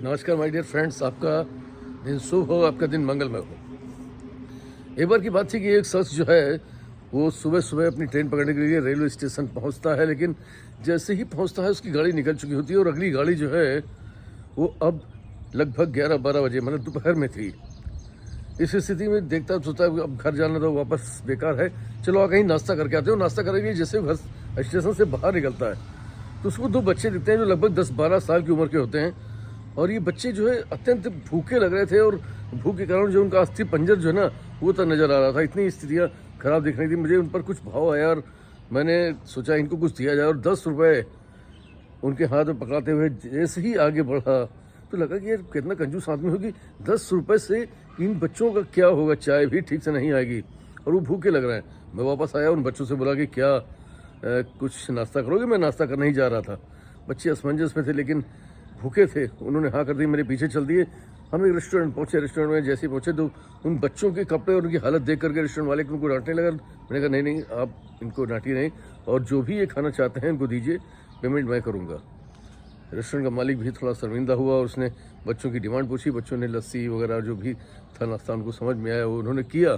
नमस्कार my dear friends, आपका दिन शुभ हो, आपका दिन मंगलमय हो। एक बार की बात थी कि एक शख्स जो है वो सुबह सुबह अपनी ट्रेन पकड़ने के लिए रेलवे स्टेशन पहुंचता है, लेकिन जैसे ही पहुंचता है उसकी गाड़ी निकल चुकी होती है और अगली गाड़ी जो है वो अब लगभग 11-12 बजे मतलब दोपहर में थी। इस स्थिति में देखता सोचता है अब घर जाना तो वापस बेकार है, चलो आ कहीं नाश्ता करके आते हो। नाश्ता करेंगे, जैसे वो घर स्टेशन से बाहर निकलता है तो उसको दो बच्चे दिखते हैं जो लगभग 10-12 साल की उम्र के होते हैं। और ये बच्चे जो है अत्यंत भूखे लग रहे थे और भूख के कारण जो उनका अस्थि पंजर जो है ना वो तो नज़र आ रहा था। इतनी स्थितियाँ खराब दिख रही थी, मुझे उन पर कुछ भाव आया और मैंने सोचा इनको कुछ दिया जाए। और 10 रुपये उनके हाथ में पकड़ाते हुए जैसे ही आगे बढ़ा तो लगा कि यार कितना कंजूस आदमी होगी, 10 रुपये से इन बच्चों का क्या होगा, चाय भी ठीक से नहीं आएगी और वो भूखे लग रहे हैं। मैं वापस आया, उन बच्चों से बोला कि क्या कुछ नाश्ता करोगे। मैं नाश्ता करने ही जा रहा था। बच्चे असमंजस में थे लेकिन भूखे थे। उन्होंने हाँ कर दी, मेरे पीछे चल दिए। हम एक रेस्टोरेंट पहुंचे। रेस्टोरेंट में जैसे ही पहुंचे तो उन बच्चों के कपड़े और उनकी हालत देख करके रेस्टोरेंट वाले उनको डांटने लगा। मैंने कहा नहीं आप इनको डांटिए नहीं, और जो भी ये खाना चाहते हैं इनको दीजिए, पेमेंट मैं करूँगा। रेस्टोरेंट का मालिक भी थोड़ा शर्मिंदा हुआ और उसने बच्चों की डिमांड पूछी। बच्चों ने लस्सी वगैरह जो भी था नाश्ता उनको समझ में आया वो उन्होंने किया,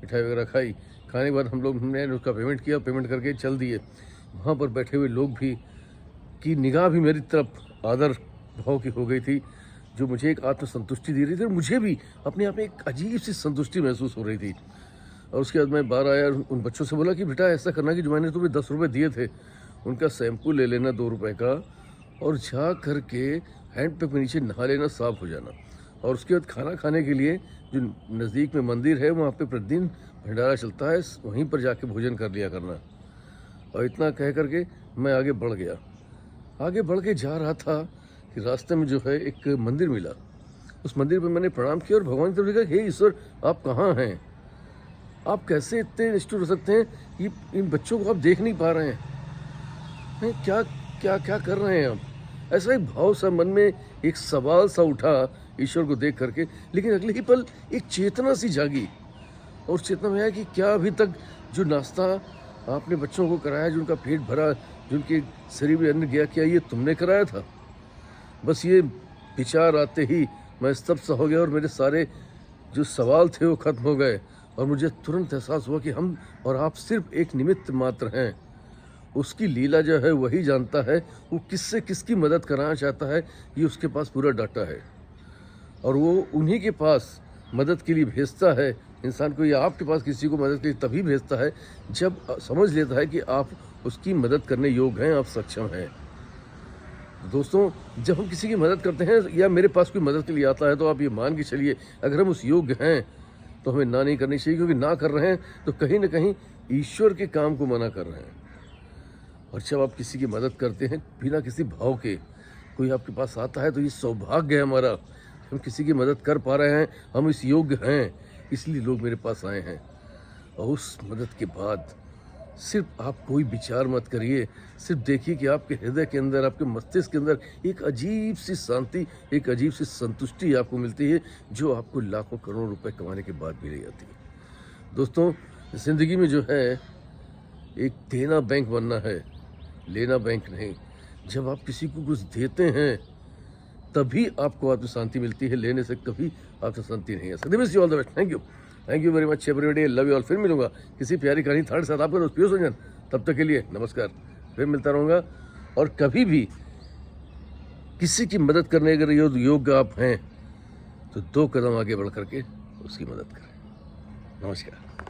मिठाई वगैरह खाई। खाने के बाद हम लोग हमने उसका पेमेंट किया, पेमेंट करके चल दिए। वहाँ पर बैठे हुए लोग भी की निगाह भी मेरी तरफ आदर भाव की हो गई थी, जो मुझे एक आत्मसंतुष्टि दे रही थी और मुझे भी अपने आप में एक अजीब सी संतुष्टि महसूस हो रही थी। और उसके बाद मैं बाहर आया, उन बच्चों से बोला कि बेटा ऐसा करना कि जो मैंने तुम्हें 10 रुपये दिए थे उनका शैम्पू ले लेना 2 रुपये का और जा करके हैंड पंप के नीचे नहा लेना, साफ हो जाना। और उसके बाद खाना खाने के लिए जो नज़दीक में मंदिर है वहाँ पे प्रतिदिन भंडारा चलता है, वहीं पर जाके भोजन कर लिया करना। और इतना कह करके मैं आगे बढ़ गया। आगे बढ़ के जा रहा था कि रास्ते में जो है एक मंदिर मिला। उस मंदिर पर मैंने प्रणाम किया और भगवान की तरफ देखा, हे ईश्वर आप कहाँ हैं, आप कैसे इतने निष्ठुर हो सकते हैं, ये इन बच्चों को आप देख नहीं पा रहे हैं, क्या क्या क्या कर रहे हैं आप। ऐसा एक भाव सा मन में, एक सवाल सा उठा ईश्वर को देख करके। लेकिन अगले ही पल एक चेतना सी जागी और उस चेतना में आया कि क्या अभी तक जो नाश्ता आपने बच्चों को कराया, जो उनका पेट भरा, जो उनके शरीर में अन्न गया, क्या ये तुमने कराया था। बस ये विचार आते ही मैं स्तब्ध सा हो गया और मेरे सारे जो सवाल थे वो खत्म हो गए। और मुझे तुरंत एहसास हुआ कि हम और आप सिर्फ एक निमित्त मात्र हैं। उसकी लीला जो है वही जानता है, वो किससे किसकी मदद कराना चाहता है ये उसके पास पूरा डाटा है। और वो उन्हीं के पास मदद के लिए भेजता है इंसान को, या आपके पास किसी को मदद के लिए तभी भेजता है जब समझ लेता है कि आप उसकी मदद करने योग्य हैं, आप सक्षम हैं। दोस्तों, जब हम किसी की मदद करते हैं या मेरे पास कोई मदद के लिए आता है तो आप ये मान के चलिए अगर हम उस योग्य हैं तो हमें ना नहीं करनी चाहिए, क्योंकि ना कर रहे हैं तो कहीं ना कहीं ईश्वर के काम को मना कर रहे हैं। और जब आप किसी की मदद करते हैं बिना किसी भाव के, कोई आपके पास आता है तो ये सौभाग्य है हमारा, हम किसी की मदद कर पा रहे हैं, हम इस योग्य हैं, इसलिए लोग मेरे पास आए हैं। और उस मदद के बाद सिर्फ आप कोई विचार मत करिए, सिर्फ देखिए कि आपके हृदय के अंदर, आपके मस्तिष्क के अंदर एक अजीब सी शांति, एक अजीब सी संतुष्टि आपको मिलती है, जो आपको लाखों करोड़ों रुपए कमाने के बाद मिल जाती है। दोस्तों, ज़िंदगी में जो है एक देना बैंक बनना है, लेना बैंक नहीं। जब आप किसी को कुछ देते हैं तभी आपको आत्म शांति मिलती है, लेने से कभी आत्म शांति नहीं आ सकती। Wish you all the best. Thank you very much everybody, love you all. फिर मिलूंगा किसी प्यारी कहानी थर्ड साथ, आपका दोस्त पीयूष रंजन। तब तक के लिए नमस्कार, फिर मिलता रहूँगा। और कभी भी किसी की मदद करने अगर योग्य आप हैं तो 2 कदम आगे बढ़ करके उसकी मदद करें। नमस्कार।